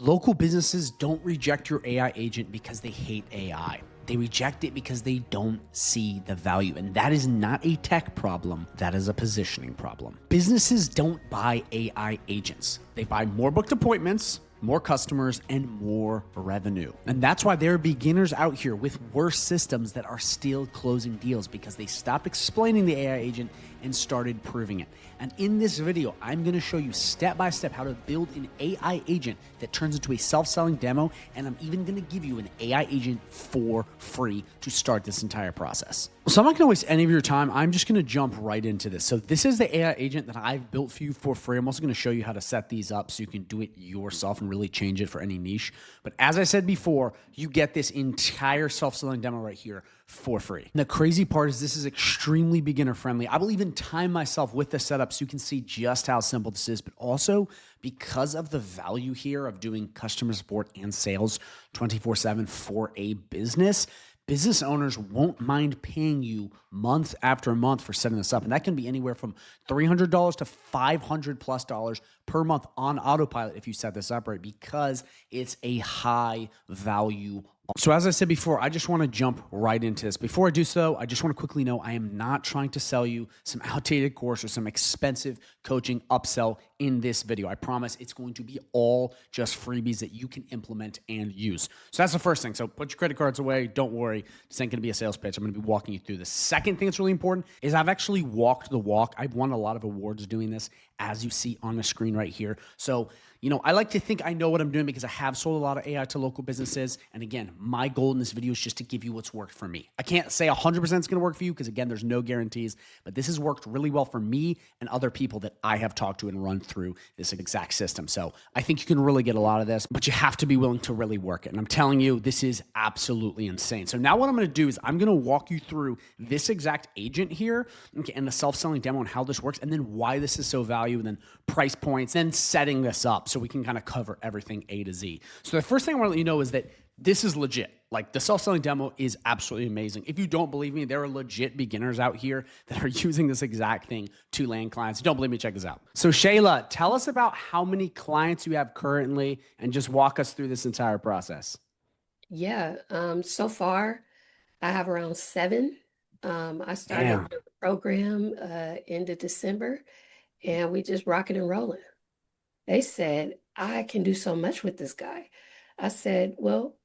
Local businesses don't reject your AI agent because they hate AI. They reject it because they don't see the value. And that is not a tech problem. That is a positioning problem. Businesses don't buy AI agents. They buy more booked appointments, more customers, and more revenue. And that's why there are beginners out here with worse systems that are still closing deals because they stopped explaining the AI agent and started proving it. And in this video, I'm gonna show you step by step how to build an AI agent that turns into a self-selling demo. And I'm even gonna give you an AI agent for free to start this entire process. So I'm not gonna waste any of your time. I'm just gonna jump right into this. So this is the AI agent that I've built for you for free. I'm also gonna show you how to set these up so you can do it yourself and really change it for any niche. But as I said before, you get this entire self-selling demo right here for free. And the crazy part is this is extremely beginner friendly. I will even time myself with the setup so you can see just how simple this is, but also because of the value here of doing customer support and sales 24/7 for a business owners won't mind paying you month after month for setting this up. And that can be anywhere from $300 to $500+ per month on autopilot if you set this up right, because it's a high value. So as I said before, I just want to jump right into this. Before I do so, I just want to quickly know I am not trying to sell you some outdated course or some expensive coaching upsell in this video. I promise it's going to be all just freebies that you can implement and use. So that's the first thing. So put your credit cards away. Don't worry. This ain't going to be a sales pitch. I'm going to be walking you through this. Second thing that's really important is I've actually walked the walk. I've won a lot of awards doing this, as you see on the screen right here. So, I like to think I know what I'm doing because I have sold a lot of AI to local businesses. And again, my goal in this video is just to give you what's worked for me. I can't say 100% it's going to work for you because again, there's no guarantees, but this has worked really well for me and other people that I have talked to and run through this exact system. So I think you can really get a lot of this, but you have to be willing to really work it. And I'm telling you, this is absolutely insane. So now what I'm going to do is I'm going to walk you through this exact agent here, okay, and the self-selling demo and how this works, and then why this is so valuable, and then price points, then setting this up so we can kind of cover everything A to Z. So the first thing I want to let you know is that this is legit. Like, the self-selling demo is absolutely amazing. If you don't believe me, there are legit beginners out here that are using this exact thing to land clients. If you don't believe me, check this out. So Shayla, tell us about how many clients you have currently and just walk us through this entire process. Yeah, so far I have around 7. I started the program end of December, and we just rocking and rolling. They said, I can do so much with this guy. I said, well,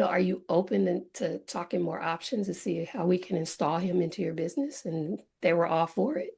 are you open to talking more options to see how we can install him into your business? And they were all for it.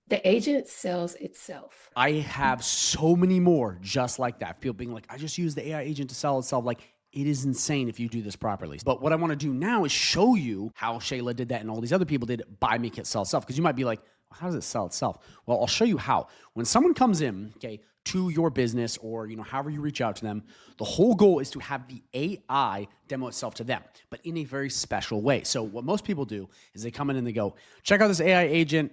The agent sells itself. I have so many more just like that. People being like, I just use the AI agent to sell itself. Like, it is insane if you do this properly. But what I want to do now is show you how Shayla did that and all these other people did by making it sell itself. Because you might be like, how does it sell itself? Well, I'll show you how. When someone comes in, okay, to your business or, however you reach out to them, the whole goal is to have the AI demo itself to them, but in a very special way. So what most people do is they come in and they go, check out this AI agent.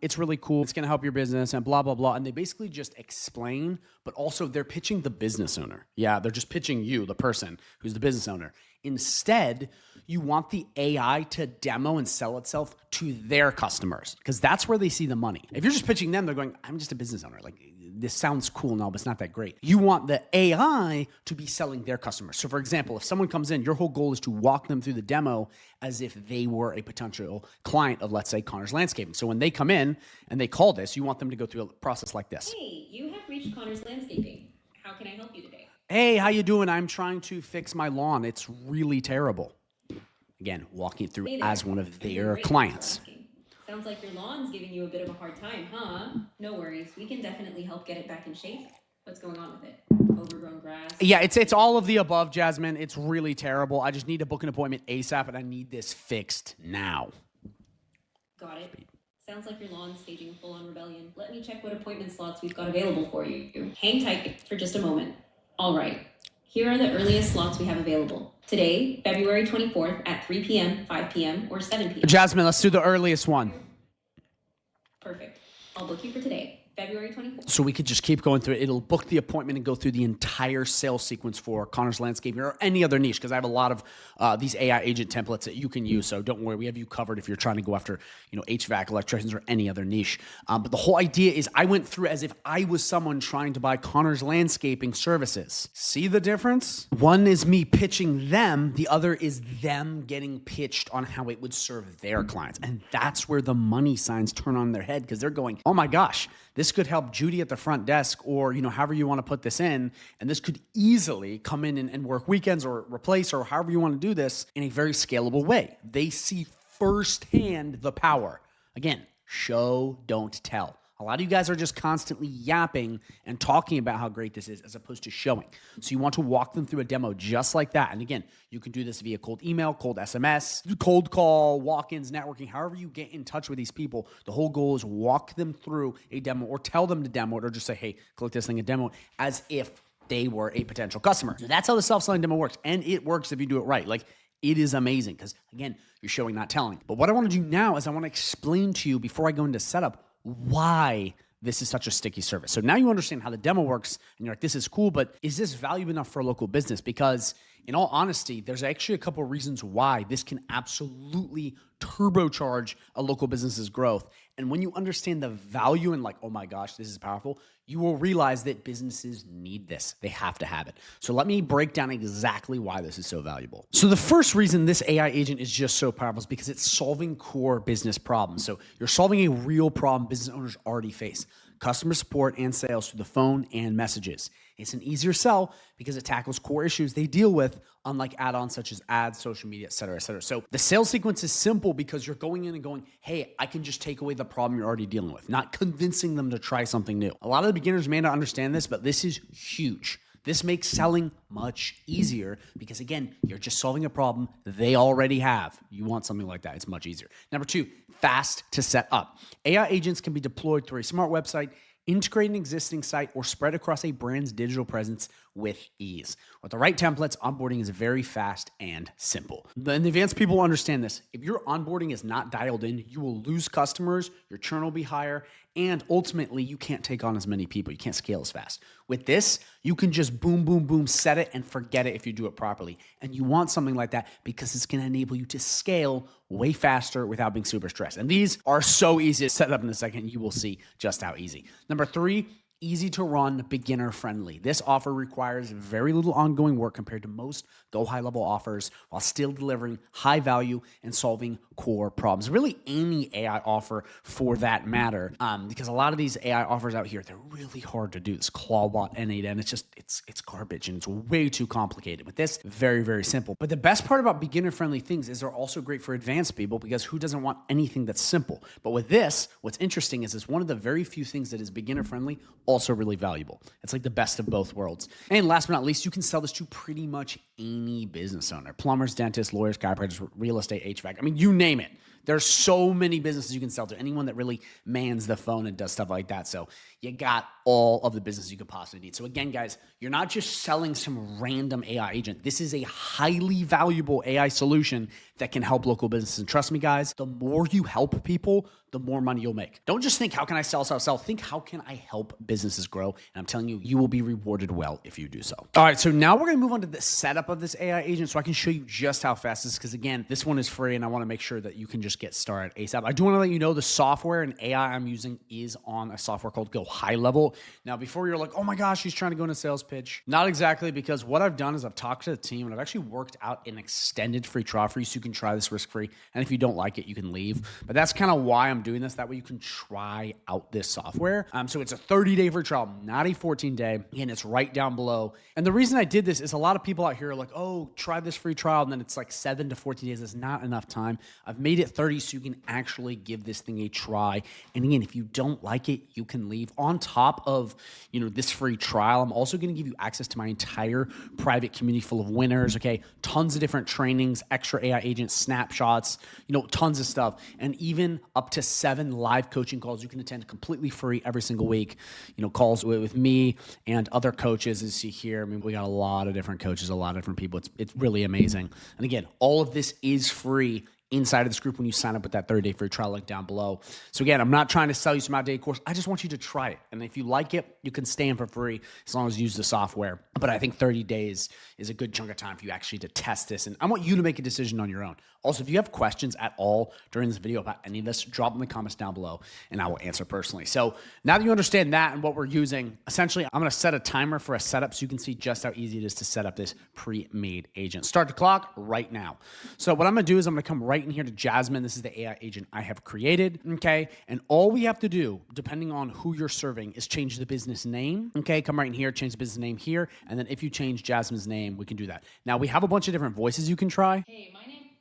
It's really cool. It's going to help your business and blah, blah, blah. And they basically just explain, but also they're pitching the business owner. Yeah, they're just pitching you, the person who's the business owner. Instead, you want the AI to demo and sell itself to their customers because that's where they see the money. If you're just pitching them, they're going, I'm just a business owner. Like, this sounds cool now, but it's not that great. You want the AI to be selling their customers. So for example, if someone comes in, your whole goal is to walk them through the demo as if they were a potential client of, let's say, Connor's Landscaping. So when they come in and they call this, you want them to go through a process like this. Hey, you have reached Connor's Landscaping. How can I help you today? Hey, how you doing? I'm trying to fix my lawn. It's really terrible. Again, walking through as one of their clients. Sounds like your lawn's giving you a bit of a hard time, huh? No worries. We can definitely help get it back in shape. What's going on with it? Overgrown grass? Yeah, it's all of the above, Jasmine. It's really terrible. I just need to book an appointment ASAP, and I need this fixed now. Got it. Sounds like your lawn's staging full-on rebellion. Let me check what appointment slots we've got available for you. Hang tight for just a moment. All right. Here are the earliest slots we have available. Today, February 24th at 3 p.m., 5 p.m., or 7 p.m. Jasmine, let's do the earliest one. Perfect. I'll book you for today, February 24th. So we could just keep going through it. It'll book the appointment and go through the entire sales sequence for Connor's Landscaping or any other niche, because I have a lot of these AI agent templates that you can use. So don't worry, we have you covered if you're trying to go after, HVAC, electricians, or any other niche. But the whole idea is I went through as if I was someone trying to buy Connor's Landscaping services. See the difference? One is me pitching them. The other is them getting pitched on how it would serve their clients. And that's where the money signs turn on their head, because they're going, oh my gosh, this could help Judy at the front desk, or, however you want to put this in. And this could easily come in and work weekends or replace, or however you want to do this in a very scalable way. They see firsthand the power. Again, show, don't tell. A lot of you guys are just constantly yapping and talking about how great this is as opposed to showing. So you want to walk them through a demo just like that. And again, you can do this via cold email, cold SMS, cold call, walk-ins, networking, however you get in touch with these people. The whole goal is walk them through a demo or tell them to demo it, or just say, hey, click this thing and demo it, as if they were a potential customer. So that's how the self-selling demo works. And it works if you do it right. Like, it is amazing because, again, you're showing, not telling. But what I want to do now is I want to explain to you, before I go into setup, why this is such a sticky service. So now you understand how the demo works, and you're like, this is cool, but is this valuable enough for a local business? Because in all honesty, there's actually a couple of reasons why this can absolutely turbocharge a local business's growth. And when you understand the value and like, oh my gosh, this is powerful, you will realize that businesses need this. They have to have it. So let me break down exactly why this is so valuable. So the first reason this AI agent is just so powerful is because it's solving core business problems. So you're solving a real problem business owners already face: customer support and sales through the phone and messages. It's an easier sell because it tackles core issues they deal with, unlike add-ons such as ads, social media, et cetera, et cetera. So the sales sequence is simple because you're going in and going, hey, I can just take away the problem you're already dealing with, not convincing them to try something new. A lot of the beginners may not understand this, but this is huge. This makes selling much easier because, again, you're just solving a problem they already have. You want something like that. It's much easier. Number two, fast to set up. AI agents can be deployed through a smart website, integrate an existing site, or spread across a brand's digital presence with ease. With the right templates, onboarding is very fast and simple. The advanced people will understand this. If your onboarding is not dialed in, you will lose customers, your churn will be higher, and ultimately, you can't take on as many people. You can't scale as fast. With this, you can just boom, boom, boom, set it and forget it if you do it properly. And you want something like that because it's going to enable you to scale way faster without being super stressed. And these are so easy to set up in a second. You will see just how easy. Number three, easy to run, beginner friendly. This offer requires very little ongoing work compared to most Go High Level offers, while still delivering high value and solving core problems. Really any AI offer for that matter, because a lot of these AI offers out here, they're really hard to do. This Clawbot N8N, it's garbage and it's way too complicated. With this, very, very simple. But the best part about beginner friendly things is they're also great for advanced people, because who doesn't want anything that's simple? But with this, what's interesting is it's one of the very few things that is beginner friendly, also really valuable. It's like the best of both worlds. And last but not least, you can sell this to pretty much any business owner: plumbers, dentists, lawyers, chiropractors, real estate, HVAC. I mean, you name it. There's so many businesses you can sell to. Anyone that really mans the phone and does stuff like that. So you got all of the business you could possibly need. So again, guys, you're not just selling some random AI agent. This is a highly valuable AI solution that can help local businesses. And trust me, guys, the more you help people, the more money you'll make. Don't just think, how can I sell? Think, how can I help businesses grow? And I'm telling you, you will be rewarded well if you do so. All right, so now we're gonna move on to the setup of this AI agent so I can show you just how fast this is, because again, this one is free and I wanna make sure that you can just get started ASAP. I do wanna let you know the software and AI I'm using is on a software called Go High Level. Now, before you're like, oh my gosh, he's trying to go in a sales pitch. Not exactly, because what I've done is I've talked to the team and I've actually worked out an extended free trial for you so you can try this risk-free. And if you don't like it, you can leave. But that's kind of why I'm doing this. That way you can try out this software. So it's a 30-day free trial, not a 14-day. And it's right down below. And the reason I did this is a lot of people out here are like, oh, try this free trial. And then it's like 7 to 14 days. It's not enough time. I've made it 30 so you can actually give this thing a try. And again, if you don't like it, you can leave. On top of, this free trial, I'm also going to give you access to my entire private community full of winners. Okay. Tons of different trainings, extra AI agent snapshots, tons of stuff. And even up to 7 live coaching calls you can attend completely free every single week. Calls with me and other coaches, as you see here. I mean, we got a lot of different coaches, a lot of different people. It's really amazing. And again, all of this is free inside of this group when you sign up with that 30-day free trial link down below. So again, I'm not trying to sell you some outdated course. I just want you to try it. And if you like it, you can stay in for free as long as you use the software. But I think 30 days is a good chunk of time for you actually to test this. And I want you to make a decision on your own. Also, if you have questions at all during this video about any of this, drop them in the comments down below and I will answer personally. So now that you understand that and what we're using, essentially, I'm going to set a timer for a setup so you can see just how easy it is to set up this pre-made agent. Start the clock right now. So what I'm going to do is I'm going to come right in here to Jasmine. This is the AI agent I have created, okay? And all we have to do, depending on who you're serving, is change the business name, okay? Come right in here, change the business name here, and then if you change Jasmine's name, we can do that. Now, we have a bunch of different voices you can try. Hey,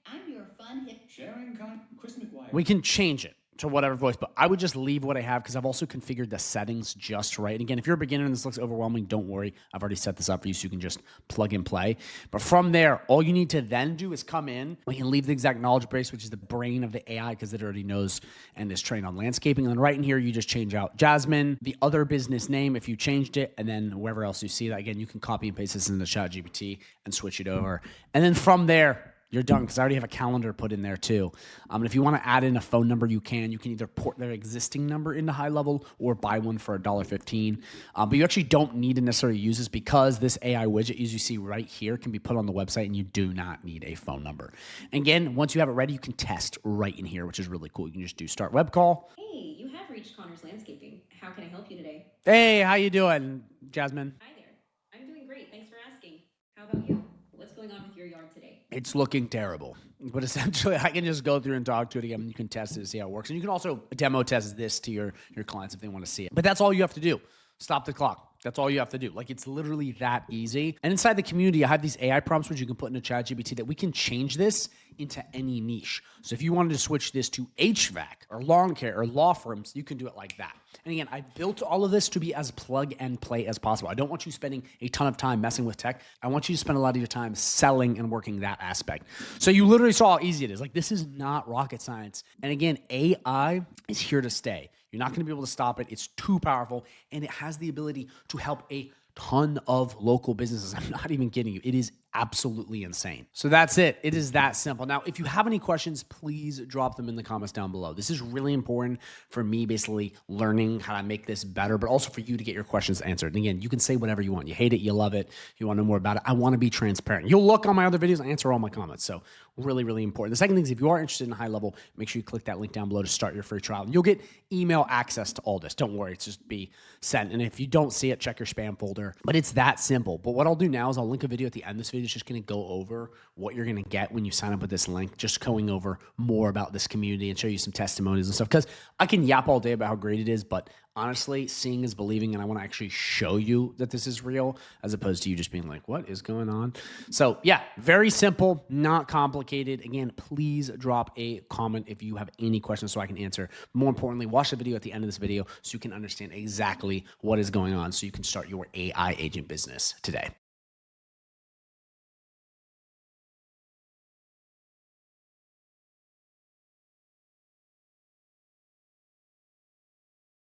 I'm your fun hip Sharing Chris McGuire. We can change it to whatever voice, but I would just leave what I have because I've also configured the settings just right. And again, if you're a beginner and this looks overwhelming, don't worry. I've already set this up for you so you can just plug and play. But from there, all you need to then do is come in. We can leave the exact knowledge base, which is the brain of the AI because it already knows and is trained on landscaping. And then right in here, you just change out Jasmine, the other business name if you changed it, and then wherever else you see that. Again, you can copy and paste this into ChatGPT and switch it over. And then from there, you're done because I already have a calendar put in there too. And if you want to add in a phone number, you can. You can either port their existing number into High Level or buy one for $1.15. But you actually don't need to necessarily use this because this AI widget, as you see right here, can be put on the website and you do not need a phone number. And again, once you have it ready, you can test right in here, which is really cool. You can just do start web call. Hey, you have reached Connor's Landscaping. How can I help you today? Hey, how you doing, Jasmine? Hi there. I'm doing great. Thanks for asking. How about you? What's going on with your yard today? It's looking terrible, but essentially I can just go through and talk to it again. You can test it to see how it works. And you can also demo test this to your clients if they want to see it. But that's all you have to do. Stop the clock. That's all you have to do. Like, it's literally that easy. And inside the community, I have these AI prompts which you can put into ChatGPT that we can change this into any niche. So if you wanted to switch this to HVAC or lawn care or law firms, you can do it like that. And again, I built all of this to be as plug and play as possible. I don't want you spending a ton of time messing with tech. I want you to spend a lot of your time selling and working that aspect. So you literally saw how easy it is. Like, this is not rocket science. And again, AI is here to stay. You're not going to be able to stop it. It's too powerful, and it has the ability to help a ton of local businesses. I'm not even kidding you. It is absolutely insane. So that's it. It is that simple. Now, if you have any questions, please drop them in the comments down below. This is really important for me, basically learning how to make this better, but also for you to get your questions answered. And again, you can say whatever you want. You hate it, you love it, you want to know more about it. I want to be transparent. You'll look on my other videos, I answer all my comments. So really, really important. The second thing is, if you are interested in High Level, make sure you click that link down below to start your free trial. And you'll get email access to all this. Don't worry, it's just be sent. And if you don't see it, check your spam folder. But it's that simple. But what I'll do now is I'll link a video at the end of this video. It's just going to go over what you're going to get when you sign up with this link, just going over more about this community and show you some testimonies and stuff. Because I can yap all day about how great it is, but honestly, seeing is believing, and I want to actually show you that this is real as opposed to you just being like, what is going on? So yeah, very simple, not complicated. Again, please drop a comment if you have any questions so I can answer. More importantly, watch the video at the end of this video so you can understand exactly what is going on so you can start your AI agent business today.